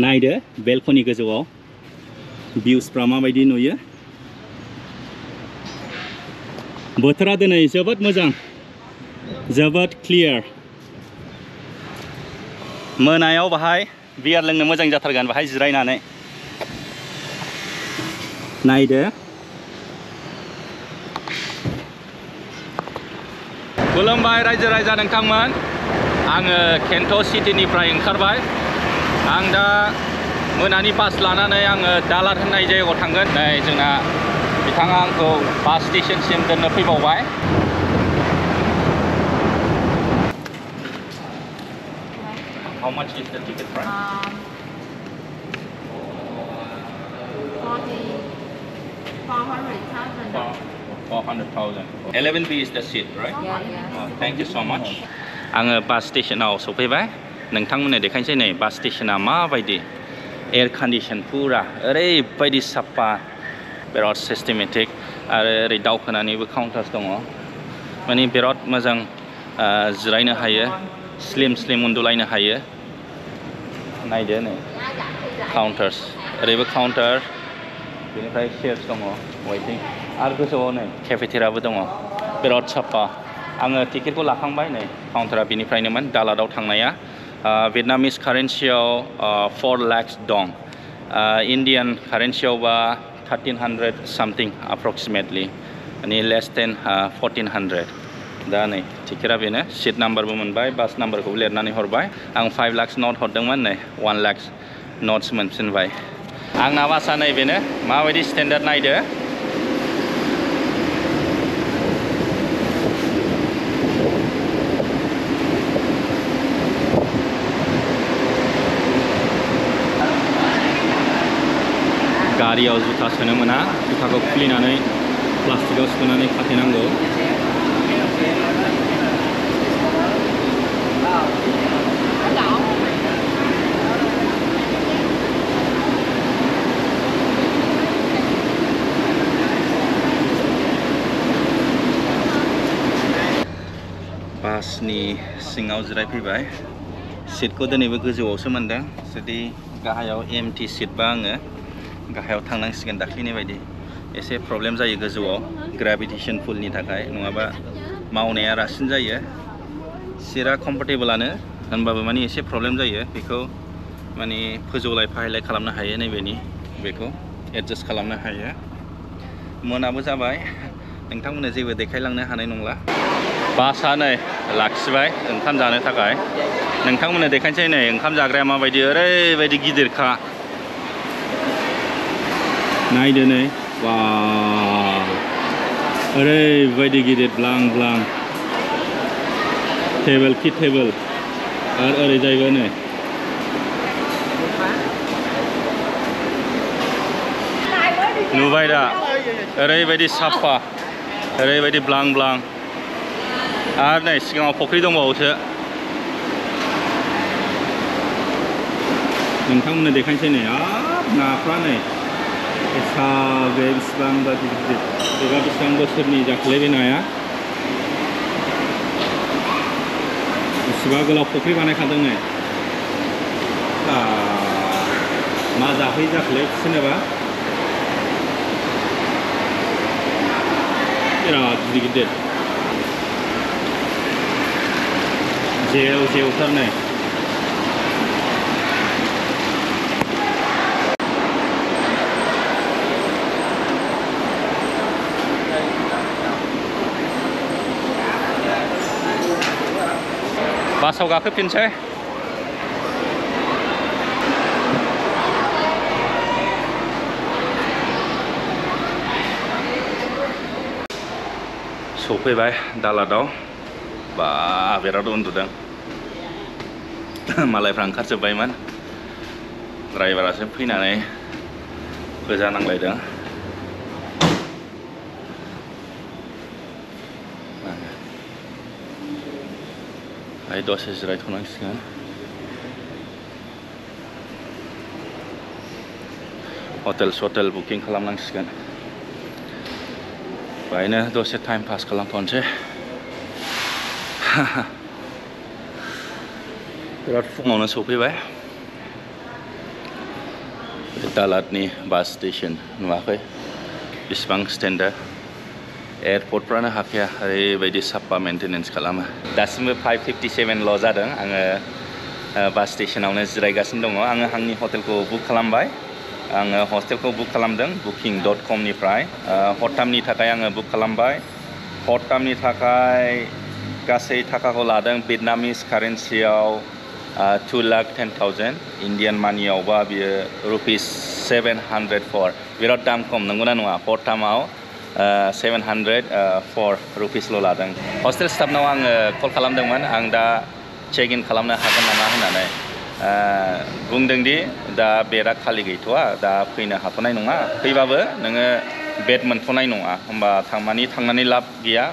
नायदो बेलकनि गोजौआव भिउसफ्रा माबायदि नुयो बोथोरा दिनै जोबोद मोजां जोबोद क्लियार मोनायाव बाहाय बियार लोंनो मोजां जाथारगोन बाहाय जिरायनानै नायदो खुलुमबाय रायजो राजा नोंथांमोन आङो केन्ट सिटिनिफ्राय ओंखारबाय आं दा मोनानि बास लानानै आङो दालार होननाय जायगायाव थांगोन नै जोंना बिथाङा आंखौ बास स्टेशनसिम दोननो फैबावबाय How much is the ticket price? 400,000. 11B is the seat, right? Yeah. Oh, thank you so much. आङो बास स्टेशनाव सफैबाय नोंथांमोननो देखायनोसै नै बास स्टेशना माबायदि एयार कन्डिशन पुरा ओरैबायदि साफा बिराद सिस्टेमेटिक आरो ओरै दावखोनानैबो काउन्टार्स दङ माने बिराद मोजां जिरायनो हायो स्लिम उन्दुलायनो हायो नायदो नै काउन्टार्स ओरैबो काउन्टार बेनिफ्राय चेयार्स दङ वेटिं आरो गोजौआव नै केफेटेरियाबो दङ बिराद साफा आङो टिकेटखौ लाखांबाय नै काउन्टारा बिनिफ्रायनोमोन दालादाव थांनाया भियेटनामिस कारेन्सियाव 4 lakhs दं इन्डियान कारेन्सियावबा 1300 something approximately माने less than 1400 दा नै टिकेटआ बेनो सीट नाम्बारबो मोनबाय बास नाम्बारखौबो लिरनानै हरबाय आं 5 lakhs नट हरदोंमोन नै 1 lakhs नट्स मोनफिनबाय आंना बासआ नै बेनो माबायदि स्टेन्डार्ड नायदो गारियाव जुथा सोनो मोना जुथाखौ खुलिनानै प्लास्टिकआव सोनानै खाथेनांगौ बासनि सिङाव जिरायफैबाय सीटखौ दिनैबो गोजौआवसो मोनदों जुदि गाहायाव एमटि सीटबा आङो गाहायाव थांनांसिगोन दाख्लैनि बायदि एसे प्रब्लेम जायो गोजौआव ग्रेभिटेशन पुलनि थाखाय नङाबा मावनाया रासिन जायो सीटआ कम्फर्टेबलानो होनबाबो माने एसे प्रब्लेम जायो बेखौ माने फोजौलाय फाहायलाय खालामनो हायो नैबेनि बेखौ एडजास्ट खालामनो हायो मोनाबो जाबाय नोंथांमोननो जेबो देखायलांनो हानाय नंला बासआ नै लाखिबाय ओंखाम जानो थाखाय नोंथांमोननो देखायनोसै नै ओंखाम जाग्राया माबायदि ओरैबायदि गिदिरखा नायदो नै वाव ओरैबायदि गिदिर ब्लां टेबोल कि टेबोल आरो ओरैजायबो नै नुबाय दा ओरैबायदि साफा ओरैबायदि ब्लां आरो नै सिगाङाव फुख्रि दंबावोसो नोंथांमोननो देखायनोसै नै नाफ्रा नै बे बेसेबांबा गिदिर एबा बेसेबां बोसोरनि जाखोलै बे नाया बेसेबा गोलाव फुख्रि बानायखादों नै मा जाहै जाखोलै बिसोरनोबा बिराद गिदिर जेवथार नै बासाव गाखोफिनसै सफैबाय दालादाव बा बिराद उन्दुदों मालायफ्रा ओंखारजोब्बायमोन ड्राइभारासो फैनानै गोजा नांलायदों दसे जिरायथ'नांसिगोन हटेल बुकिं खालामनांसिगोन बायनो दसे टाइम पास खालामथ'नोसै बिराद फुङावनो सफैबाय दालातनि बास स्टेशन नुवाखै बेसेबां स्टेन्डार्ड एयारपर्टफ्रानो हाखाया ओरैबायदि साफा मेन्टेनेन्स खालामो दासिमबो 5:57 ल' जादों आङो बास स्टेशनावनो जिरायगासिनो दङ आङो आंनि हटेलखौ बुक खालामबाय आङो हस्टेलखौ बुक खालामदों booking.com निफ्राय हरथामनि थाखाय आङो बुक खालामबाय हरथामनि थाखाय गासै थाखाखौ लादों भियेटनामिस कारेन्सियाव 2,10,000 इन्डियान मानियावबा बियो ₹704 बिराद दाम खम नंगौना नङा हरथामाव 704 रुपिसल' लादों हस्टेल स्टाफनाव आङो कल खालामदोंमोन आं दा चेक इन खालामनो हागोन नामा होननानै बुंदोंदि दा बेडआ खालि गैथ'वा दा फैनो हाथ'नाय नङा फैबाबो नोङो बेड मोनथ'नाय नङा होमबा थांनानै लाब गैया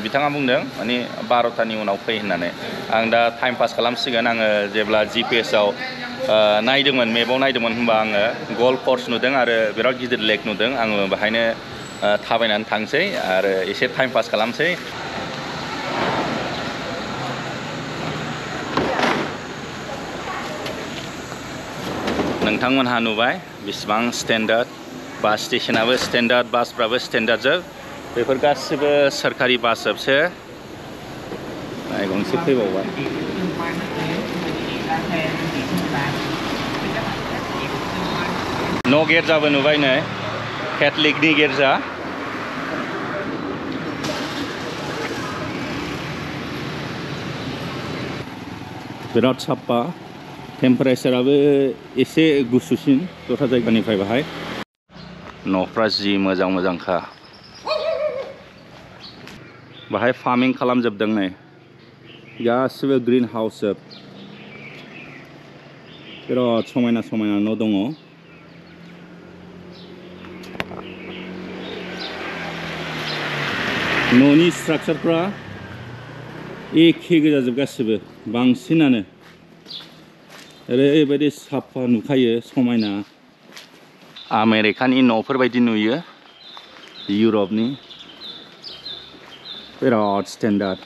बिथाङा बुंदों माने 12थानि उनाव फै होननानै आं दा टाइम पास खालामसिगोन आङो जेब्ला GPS-आव नायदोंमोन मेपआव नायदोंमोन होमबा आङो गल्फ कर्स नुदों आरो बिराद गिदिर लेक नुदों आङो बेहायनो थाबायनानै थांसै आरो एसे टाइम पास खालामसै नोंथांमोनहा नुबाय बेसेबां स्टेन्डार्ड बास स्टेशनाबो स्टेन्डार्ड बासफ्राबो स्टेन्डार्ड जोब बेफोर गासिबो सोरखारि बास जोबसो गंसे फैबावबाय न' गिर्जाबो नुबाय नै केथलिकनि गिर्जा बिराद साफा टेम्पारेचाराबो एसे गुसुसिन दस्रा जायगानिफ्राय बाहाय न'फ्रा जि मोजां मोजांखा बाहाय फार्मिं खालामजोबदों नै गासिबो ग्रिन हाउस जोब बिराद समायना समायना न' दङ न'नि स्ट्राक्चारफ्रा एखे गोजाजोब गासिबो बांसिनानो ओरैबायदि साफा नुखायो समायना आमेरिकानि न'फोर बायदि नुयो इउरपनि बिराद स्टेन्डार्ड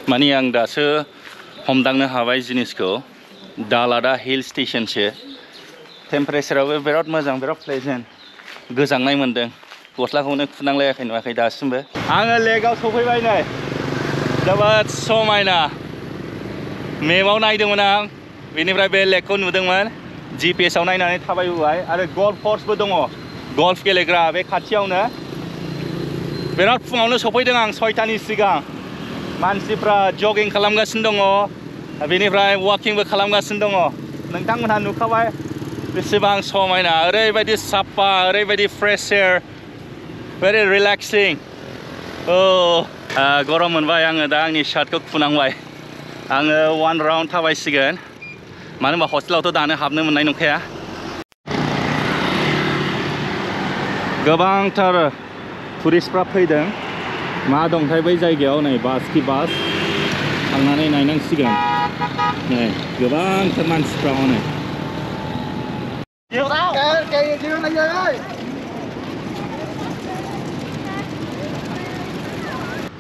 माने आं दासो हमदांनो हाबाय जिनिसखौ दालादा हिल स्टेशनसो टेम्पारेचाराबो बिराद मोजां बिराद प्लेजेन्ट गोजांनाय मोन्दों गस्लाखौनो खुनांलायाखै नुवाखै दासिमबो आङो लेकआव सफैबाय नै जोबोद समायना मेपआव नायदोंमोन आं बेनिफ्राय बे लेकखौ नुदोंमोन GPS-आव नायनानै थाबायबोबाय आरो गल्फ कर्सबो दङ गल्फ गेलेग्रा बे खाथियावनो बिराद फुङावनो सफैदों आं 6थानि सिगां मानसिफ्रा जगिं खालामगासिनो दङ बेनिफ्राय वाकिंबो खालामगासिनो दङ नोंथांमोनहा नुखाबाय बेसेबां समायना ओरैबायदि साफा ओरैबायदि फ्रेश एयार भेरि रिलेक्सिं गरम मोनबाय आङो दा आंनि शार्टखौ खुनांबाय आङो 1 राउन्ड थाबायसिगोन मानो होनबा हस्टेलावथ' दानो हाबनो मोननाय नंखाया गोबांथार टुरिस्टफ्रा फैदों मा दंथाय बै जायगायाव नै बास थांनानै नायनांसिगोन नै गोबांथार मानसिफ्रा हनै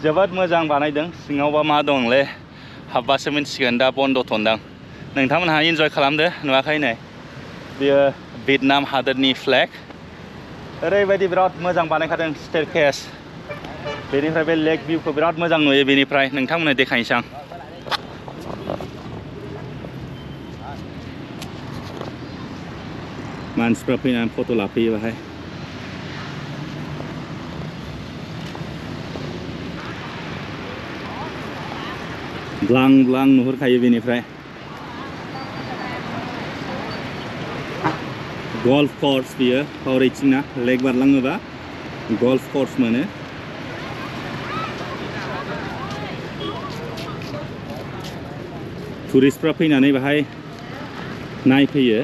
जोबोद मोजां बानायदों सिङावबा मा दंलै हाबबासो मिन्थिगोन दा बन्द' थनदां नोंथांमोनहा इन्जय खालामदो नुवाखै नै बेयो भियेटनाम हादोरनि फ्लेग ओरैबायदि बिराद मोजां बानायखादों स्टेरकेस बेनिफ्राय बे लेक भिउखौ बिराद मोजां नुयो बेनिफ्राय नोंथांमोननो देखायनोसै आं मानसिफ्रा फैनानै फट' लाफैयो बाहाय ब्लां ब्लां नुहुरखायो बेनिफ्राय गल्फ कर्स बियो हरैथिंना लेक बारलाङोबा गल्फ कर्स मोनो टुरिस्टफ्रा फैनानै बाहाय नायफैयो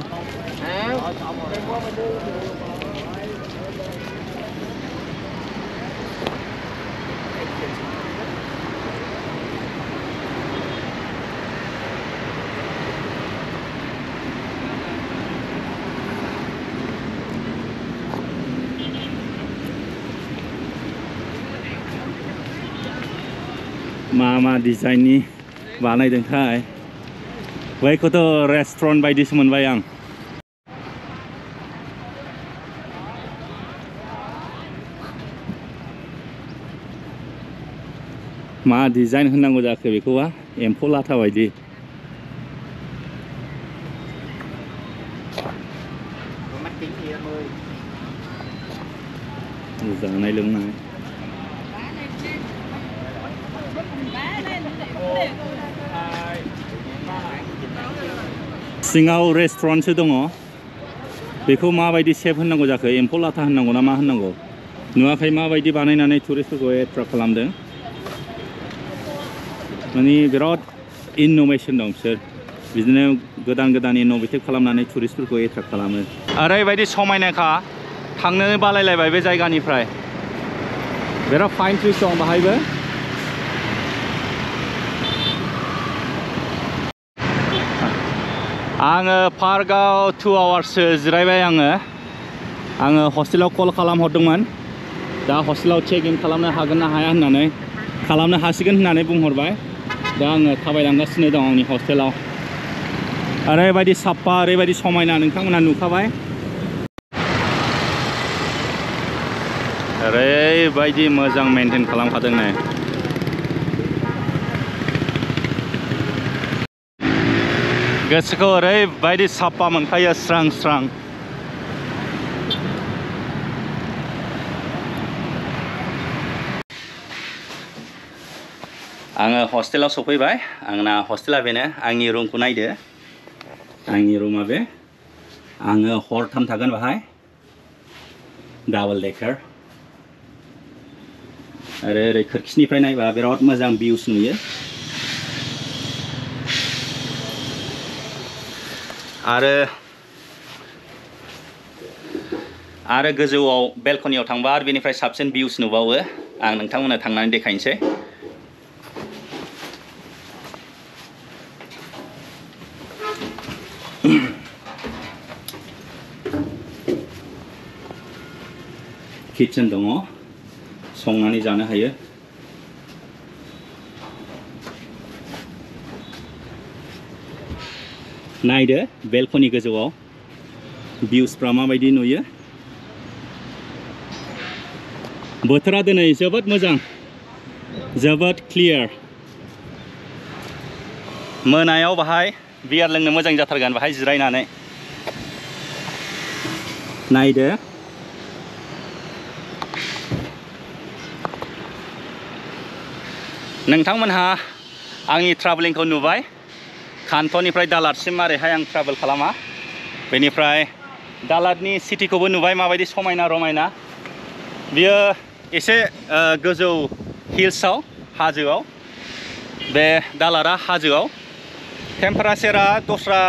मा डिजाइननि बानायदोंथाय बैखौथ' रेस्टुरेन्ट बायदिसो मोनबाय आं मा डिजाइन होनांगौ जाखो बेखौबा एम्फौ लाथा बायदि जानाय लोंनाय सिङाव रेस्टुरेन्टसो दङ बेखौ माबायदि सेफ होननांगौ जाखो एम्फौ लाथा होननांगौ ना मा होननांगौ नुवाखै माबायदि बानायनानै टुरिस्टफोरखौ एट्राक्ट खालामदों माने बिराद इन'भेशन दं बिसोर बिदिनो गोदान इन'भेटिभ खालामनानै टुरिस्टफोरखौ एट्राक्ट खालामो ओरैबायदि समायनाखा थांनो बालायलायबाय बे जायगानिफ्राय बिराद फाइन ट्रिस दं बाहायबो आङो पार्कआव 2 आवार्ससो जिरायबाय आङो हस्टेलाव कल खालामहरदोंमोन दा हस्टेलाव चेक इन खालामनो हागोन ना हाया होननानै खालामनो हासिगोन होननानै बुंहरबाय दा आङो थाबायलांगासिनो दं आंनि हस्टेलाव ओरैबायदि साफा ओरैबायदि समायना नोंथांमोना नुखाबाय ओरैबायदि मोजां मेनटेन खालामखादों नै गोसोखौ ओरैबायदि साफा मोनखायो स्रां स्रां आङो हस्टेलाव सफैबाय आंना हस्टेला बेनो आंनि रुमखौ नायदो आंनि रुमा बे आङो हरथाम थागोन बाहाय डाबल डेकार आरो ओरै खोरखिनिफ्राय नायबा बिराद मोजां भिउस नुयो आरो गोजौआव बेलकनियाव थांबा आरो बेनिफ्राय साबसिन भिउस नुबावो आं नोंथांमोननो थांनानै देखायनोसै किचन दङ संनानै जानो हायो नायदो बेलकनि गोजौआव भिउसफ्रा माबायदि नुयो बोथोरा दिनै जोबोद मोजां जोबोद क्लियार मोनायाव बाहाय बियार लोंनो मोजां जाथारगोन बाहाय जिरायनानै नायदो नोंथांमोनहा आंनि ट्राभेलिंखौ नुबाय कान्टनिफ्राय दालारसिम मारैहाय आं ट्राभेल खालामा बेनिफ्राय दालारनि सिटिखौबो नुबाय माबायदि समायना रमायना बियो एसे गोजौ हिल्सआव हाजोआव बे दालारा हाजोआव टेम्पारेचारा दस्रा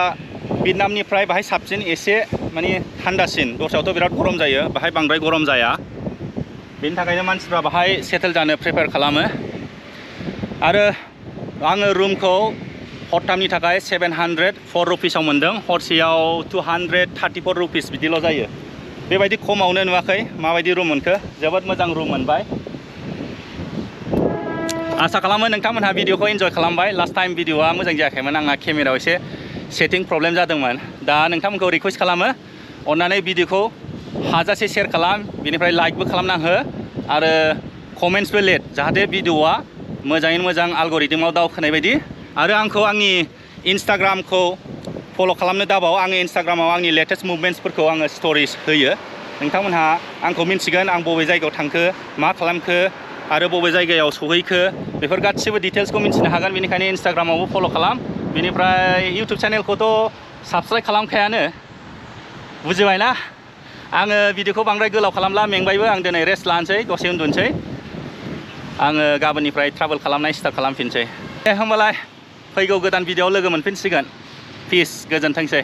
भियेटनामनिफ्राय बाहाय साबसिन एसे माने थान्दासिन दस्रायावथ' बिराद गरम जायो बाहाय बांद्राय गरम जाया बेनि थाखायनो मानसिफ्रा बाहाय सेटेल जानो प्रिफार खालामो आरो आङो रुमखौ हरथामनि थाखाय 704 रुपिसाव मोनदों हरसेयाव 234 रुपिस बिदिल' जायो बेबायदि खमावनो नुवाखै माबायदि रुम मोनखो जोबोद मोजां रुम मोनबाय आसा खालामो नोंथांमोनहा भिडिअखौ इन्जय खालामबाय लास्ट टाइम भिडिअआ मोजां जायाखैमोन आंहा केमेरायाव एसे सेटिं प्रब्लेम जादोंमोन दा नोंथांमोनखौ रिक्वेस्ट खालामो अन्नानै भिडिअखौ हाजासे शेयार खालाम बेनिफ्राय लाइकबो खालामना हो आरो कमेन्ट्सबो लिर जाहाथे भिडिअआ मोजाङैनो मोजां एलगरिदमाव दावखोनाय बायदि आरो आंखौ आंनि इन्स्टाग्रामखौ फल' खालामनो दाबाव आङो इन्स्टाग्रामाव आंनि लेटेस्ट मुभमेन्ट्सफोरखौ आङो स्ट'रिज होयो नोंथांमोनहा आंखौ मिन्थिगोन आं बबे जायगायाव थांखो मा खालामखो आरो बबे जायगायाव सहैखो बेफोर गासिबो डिटेल्सखौ मिन्थिनो हागोन बेनिखायनो इन्स्टाग्रामावबो फल' खालाम बेनिफ्राय इउटुब चेनेलखौथ' साबस्क्राइब खालामखायानो बुजिबायना आङो भिडिअखौ बांद्राय गोलाव खालामला मेंबायबो आं दिनै रेस्ट लानोसै दसे उन्दुनोसै आङो गाबोननिफ्राय ट्राभेल खालामनाय स्टार्ट खालामफिनसै दे होमबालाय फैगौ गोदान भिडिअआव लोगो मोनफिनसिगोन पिस गोजोनथोंसै